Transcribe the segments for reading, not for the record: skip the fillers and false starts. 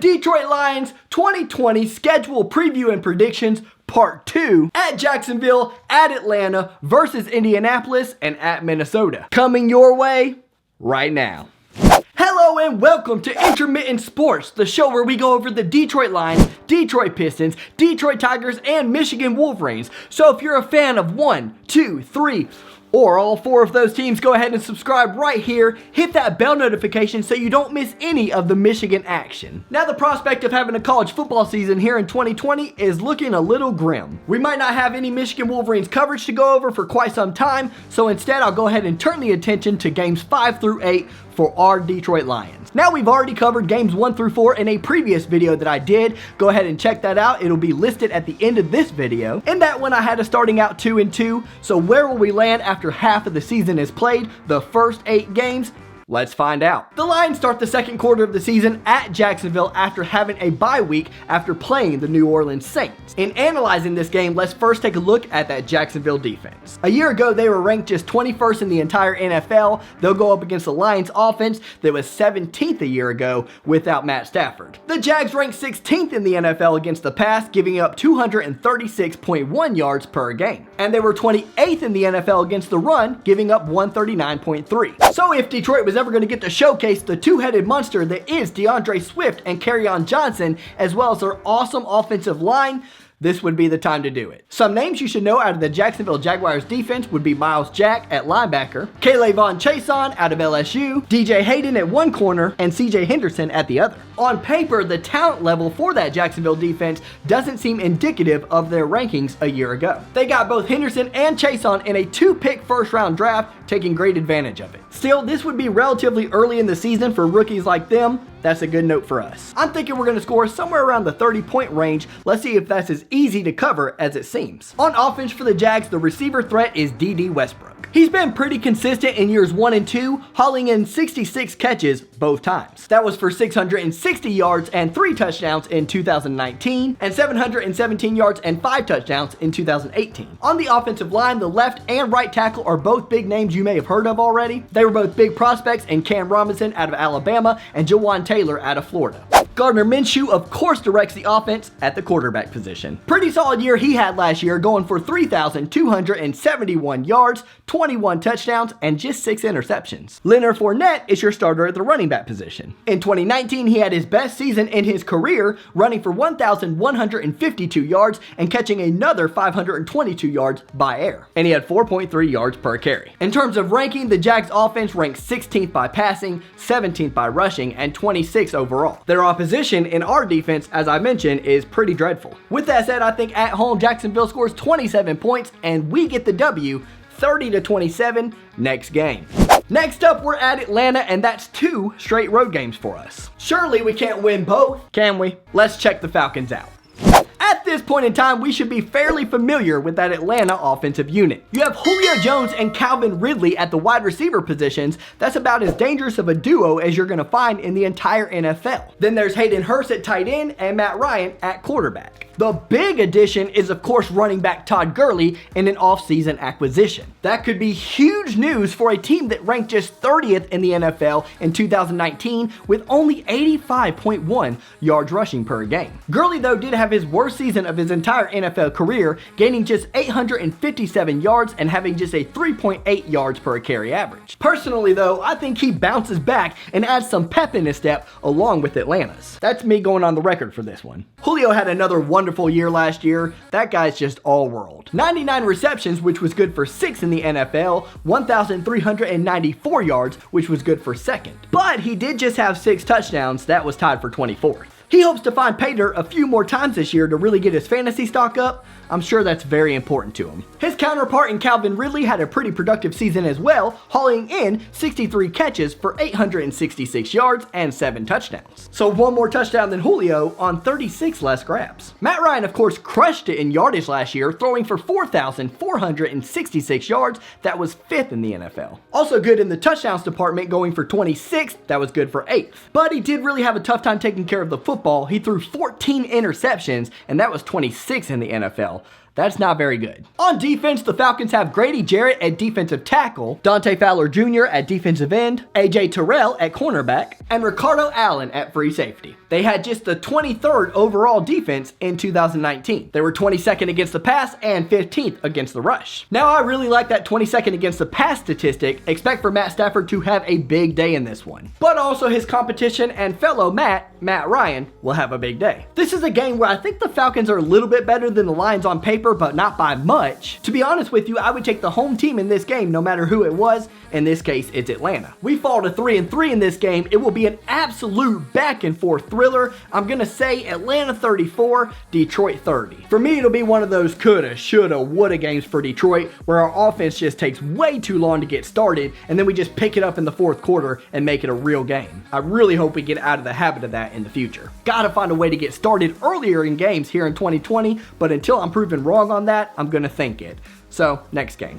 Detroit Lions 2020 schedule preview and predictions part 2 at Jacksonville, at Atlanta versus Indianapolis, and at Minnesota. Coming your way right now. Hello and welcome to Intermittent Sports, the show where we go over the Detroit Lions, Detroit Pistons, Detroit Tigers, and Michigan Wolverines. So if you're a fan of 1, 2, 3, or all 4 of those teams, go ahead and subscribe right here. Hit that bell notification so you don't miss any of the Michigan action. Now, the prospect of having a college football season here in 2020 is looking a little grim. We might not have any Michigan Wolverines coverage to go over for quite some time, so instead I'll go ahead and turn the attention to games 5 through 8 for our Detroit Lions. Now, we've already covered games 1 through 4 in a previous video that I did. Go ahead and check that out. It'll be listed at the end of this video. In that one, I had us starting out 2-2. So where will we land after half of the season is played? The first 8 games? Let's find out. The Lions start the second quarter of the season at Jacksonville after having a bye week after playing the New Orleans Saints. In analyzing this game, let's first take a look at that Jacksonville defense. A year ago, they were ranked just 21st in the entire NFL. They'll go up against the Lions offense that was 17th a year ago without Matt Stafford. The Jags ranked 16th in the NFL against the pass, giving up 236.1 yards per game. And they were 28th in the NFL against the run, giving up 139.3. So if Detroit was ever going to get to showcase the two-headed monster that is DeAndre Swift and Kerryon Johnson, as well as their awesome offensive line, this would be the time to do it. Some names you should know out of the Jacksonville Jaguars defense would be Miles Jack at linebacker, K'Lavon Chaisson out of LSU, DJ Hayden at one corner, and CJ Henderson at the other. On paper, the talent level for that Jacksonville defense doesn't seem indicative of their rankings a year ago. They got both Henderson and Chaisson in a 2-pick first-round draft, taking great advantage of it. Still, this would be relatively early in the season for rookies like them. That's a good note for us. I'm thinking we're going to score somewhere around the 30-point range. Let's see if that's as easy to cover as it seems. On offense for the Jags, the receiver threat is D.D. Westbrook. He's been pretty consistent in years 1 and 2, hauling in 66 catches both times. That was for 660 yards and 3 touchdowns in 2019, and 717 yards and 5 touchdowns in 2018. On the offensive line, the left and right tackle are both big names you may have heard of already. They were both big prospects in Cam Robinson out of Alabama and Jawan Taylor out of Florida. Gardner Minshew, of course, directs the offense at the quarterback position. Pretty solid year he had last year, going for 3,271 yards, 21 touchdowns, and just 6 interceptions. Leonard Fournette is your starter at the running back position. In 2019, he had his best season in his career, running for 1,152 yards and catching another 522 yards by air. And he had 4.3 yards per carry. In terms of ranking, the Jags offense ranks 16th by passing, 17th by rushing, and 26th overall. Their opposition in our defense, as I mentioned, is pretty dreadful. With that said, I think at home Jacksonville scores 27 points and we get the W 30-27 next game. Next up, we're at Atlanta, and that's 2 straight road games for us. Surely we can't win both, can we? Let's check the Falcons out. At this point in time, we should be fairly familiar with that Atlanta offensive unit. You have Julio Jones and Calvin Ridley at the wide receiver positions. That's about as dangerous of a duo as you're going to find in the entire NFL. Then there's Hayden Hurst at tight end and Matt Ryan at quarterback. The big addition is, of course, running back Todd Gurley in an offseason acquisition. That could be huge news for a team that ranked just 30th in the NFL in 2019 with only 85.1 yards rushing per game. Gurley, though, did have his worst season of his entire NFL career, gaining just 857 yards and having just a 3.8 yards per carry average. Personally, though, I think he bounces back and adds some pep in his step along with Atlanta's. That's me going on the record for this one. Julio had another wonderful year last year. That guy's just all world. 99 receptions, which was good for 6th in the NFL, 1,394 yards, which was good for 2nd. But he did just have 6 touchdowns. That was tied for 24th. He hopes to find pay dirt a few more times this year to really get his fantasy stock up. I'm sure that's very important to him. His counterpart in Calvin Ridley had a pretty productive season as well, hauling in 63 catches for 866 yards and 7 touchdowns. So 1 more touchdown than Julio on 36 less grabs. Matt Ryan, of course, crushed it in yardage last year, throwing for 4,466 yards. That was 5th in the NFL. Also good in the touchdowns department, going for 26th. That was good for 8th. But he did really have a tough time taking care of the football. He threw 14 interceptions, and that was 26th in the NFL. That's not very good. On defense, the Falcons have Grady Jarrett at defensive tackle, Dante Fowler Jr. at defensive end, AJ Terrell at cornerback, and Ricardo Allen at free safety. They had just the 23rd overall defense in 2019. They were 22nd against the pass and 15th against the rush. Now, I really like that 22nd against the pass statistic. Expect for Matt Stafford to have a big day in this one. But also his competition and fellow Matt Ryan, will have a big day. This is a game where I think the Falcons are a little bit better than the Lions on paper, but not by much. To be honest with you, I would take the home team in this game no matter who it was. In this case, it's Atlanta. We fall to 3-3 in this game. It will be an absolute back and forth thriller. I'm gonna say Atlanta 34, Detroit 30. For me, it'll be one of those coulda, shoulda, woulda games for Detroit, where our offense just takes way too long to get started, and then we just pick it up in the fourth quarter and make it a real game. I really hope we get out of the habit of that in the future. Gotta find a way to get started earlier in games here in 2020, but until I'm proven wrong on that, I'm gonna think it. So, next game.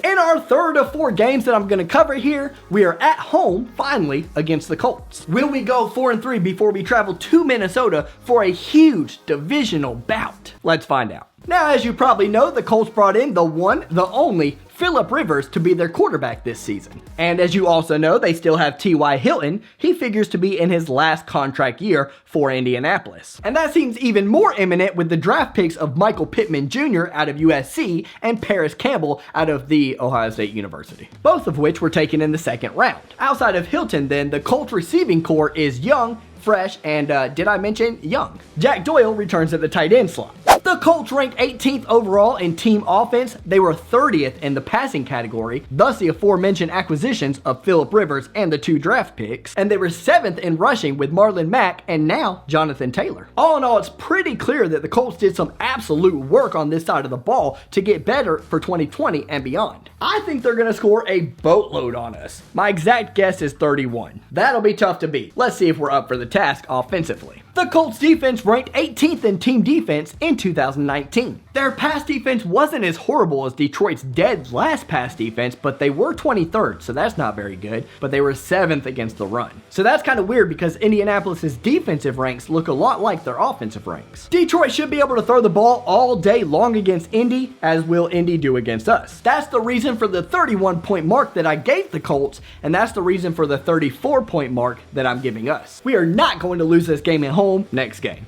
In our third of 4 games that I'm going to cover here, we are at home, finally, against the Colts. Will we go 4-3 before we travel to Minnesota for a huge divisional bout? Let's find out. Now, as you probably know, the Colts brought in the one, the only, Phillip Rivers to be their quarterback this season. And as you also know, they still have T.Y. Hilton. He figures to be in his last contract year for Indianapolis. And that seems even more imminent with the draft picks of Michael Pittman Jr. out of USC and Paris Campbell out of the Ohio State University, both of which were taken in the second round. Outside of Hilton, then, the Colts receiving core is young, fresh, and did I mention young? Jack Doyle returns at the tight end slot. The Colts ranked 18th overall in team offense. They were 30th in the passing category, thus the aforementioned acquisitions of Phillip Rivers and the 2 draft picks. And they were 7th in rushing with Marlon Mack and now Jonathan Taylor. All in all, it's pretty clear that the Colts did some absolute work on this side of the ball to get better for 2020 and beyond. I think they're going to score a boatload on us. My exact guess is 31. That'll be tough to beat. Let's see if we're up for the task offensively. The Colts defense ranked 18th in team defense in 2019. Their pass defense wasn't as horrible as Detroit's dead last pass defense, but they were 23rd, so that's not very good, but they were 7th against the run. So that's kind of weird because Indianapolis's defensive ranks look a lot like their offensive ranks. Detroit should be able to throw the ball all day long against Indy, as will Indy do against us. That's the reason for the 31-point mark that I gave the Colts, and that's the reason for the 34-point mark that I'm giving us. We are not going to lose this game at home. Next game.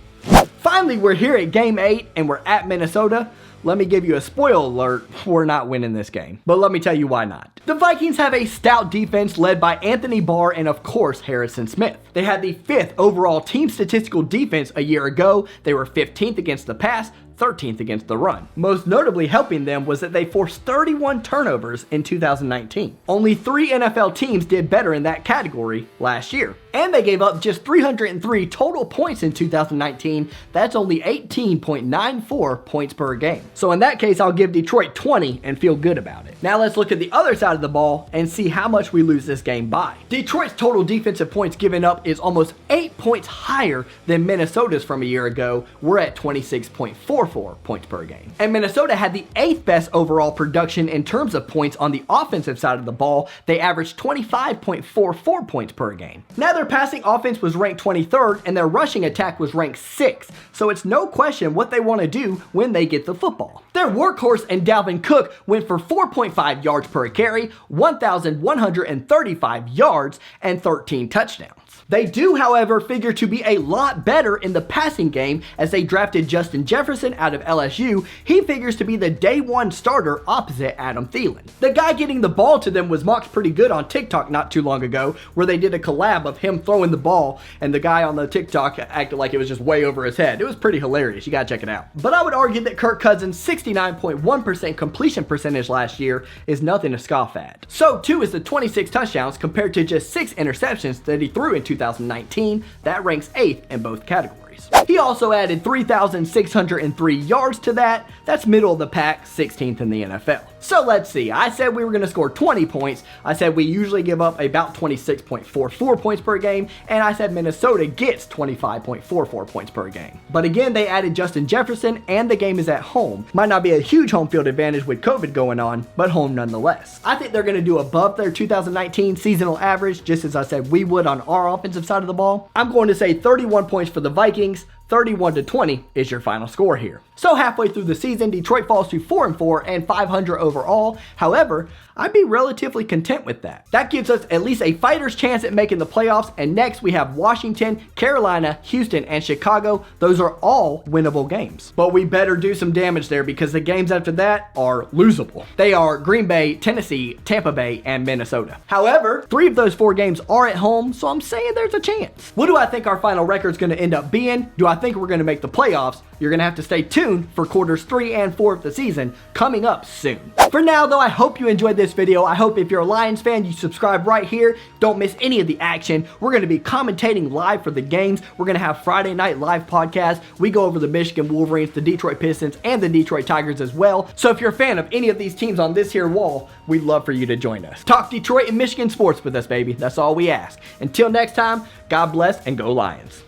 Finally, we're here at game 8 and we're at Minnesota. Let me give you a spoiler alert, we're not winning this game. But let me tell you why not. The Vikings have a stout defense led by Anthony Barr and of course Harrison Smith. They had the 5th overall team statistical defense a year ago. They were 15th against the pass, 13th against the run. Most notably helping them was that they forced 31 turnovers in 2019. Only 3 NFL teams did better in that category last year. And they gave up just 303 total points in 2019. That's only 18.94 points per game. So in that case, I'll give Detroit 20 and feel good about it. Now let's look at the other side of the ball and see how much we lose this game by. Detroit's total defensive points given up is almost 8 points higher than Minnesota's from a year ago. We're at 26.44 points per game. And Minnesota had the 8th best overall production in terms of points on the offensive side of the ball. They averaged 25.44 points per game. Now their passing offense was ranked 23rd and their rushing attack was ranked 6th. So it's no question what they want to do when they get the football. Their workhorse and Dalvin Cook went for 4.5 yards per carry, 1,135 yards, and 13 touchdowns. They do, however, figure to be a lot better in the passing game as they drafted Justin Jefferson out of LSU. He figures to be the day 1 starter opposite Adam Thielen. The guy getting the ball to them was mocked pretty good on TikTok not too long ago, where they did a collab of him throwing the ball and the guy on the TikTok acted like it was just way over his head. It was pretty hilarious. You gotta check it out. But I would argue that Kirk Cousins' 69.1% completion percentage last year is nothing to scoff at. So too is the 26 touchdowns compared to just 6 interceptions that he threw in 2019. That ranks 8th in both categories. He also added 3,603 yards to that. That's middle of the pack, 16th in the NFL. So let's see. I said we were going to score 20 points. I said we usually give up about 26.44 points per game. And I said Minnesota gets 25.44 points per game. But again, they added Justin Jefferson and the game is at home. Might not be a huge home field advantage with COVID going on, but home nonetheless. I think they're going to do above their 2019 seasonal average, just as I said we would on our offensive side of the ball. I'm going to say 31 points for the Vikings, 31-20 is your final score here. So halfway through the season, Detroit falls to 4-4 and 500 overall. However, I'd be relatively content with that. That gives us at least a fighter's chance at making the playoffs, and next we have Washington, Carolina, Houston, and Chicago. Those are all winnable games. But we better do some damage there because the games after that are losable. They are Green Bay, Tennessee, Tampa Bay, and Minnesota. However, 3 of those 4 games are at home, so I'm saying there's a chance. What do I think our final record's going to end up being? Do I think we're going to make the playoffs? You're going to have to stay tuned for quarters 3 and 4 of the season coming up soon. For now though, I hope you enjoyed this video. I hope if you're a Lions fan, you subscribe right here. Don't miss any of the action. We're going to be commentating live for the games. We're going to have Friday night live podcasts. We go over the Michigan Wolverines, the Detroit Pistons, and the Detroit Tigers as well. So if you're a fan of any of these teams on this here wall, we'd love for you to join us. Talk Detroit and Michigan sports with us, baby. That's all we ask. Until next time, God bless and go Lions.